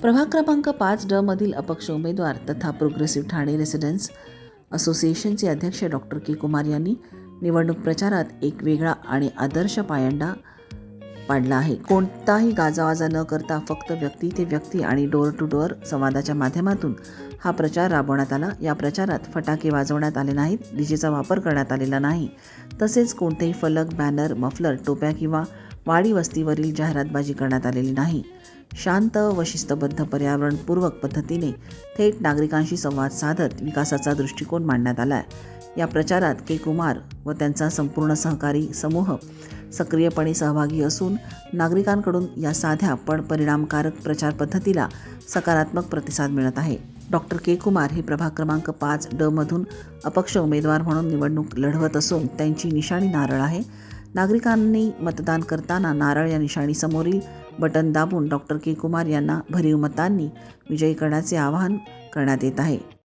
प्रभाग क्रमांक 5 ड मधील अपक्ष उमेदवार तथा प्रोग्रेसिव्ह ठाणे रेसिडेंट्स असोसिएशनचे अध्यक्ष डॉक्टर के कुमार यांनी निवडणूक प्रचारात एक वेगळा आणि आदर्श पायंडा पाडला आहे. कोणताही गाजावाजा न करता फक्त व्यक्ती ते व्यक्ती आणि डोअर टू डोअर संवादाच्या माध्यमातून हा प्रचार राबवण्यात आला. या प्रचारात फटाके वाजवण्यात आले नाहीत, डीजेचा वापर करण्यात आलेला नाही, तसेच कोणतेही फलक, बॅनर, मफलर, टोप्या किंवा वाडी वस्तीवरील जाहिरातबाजी करण्यात आलेली नाही. शांत व शिस्तबद्ध पर्यावरणपूर्वक पद्धतीने थेट नागरिकांशी संवाद साधत विकासाचा दृष्टिकोन मांडण्यात आला आहे. या प्रचारात के कुमार व त्यांचा संपूर्ण सहकारी समूह सक्रियपणे सहभागी असून नागरिकांकडून या साध्या पण परिणामकारक प्रचार पद्धतीला सकारात्मक प्रतिसाद मिळत आहे. डॉक्टर के कुमार हे प्रभाग क्रमांक 5 ड मधून अपक्ष उमेदवार म्हणून निवडणूक लढवत असून त्यांची निशाणी नारळ आहे. नागरिकांनी मतदान करताना नारळ या निशाणीसमोरील बटन दाबून डॉक्टर के कुमार यांना भरीव मतांनी विजयी करण्याचे आवाहन करण्यात येत आहे.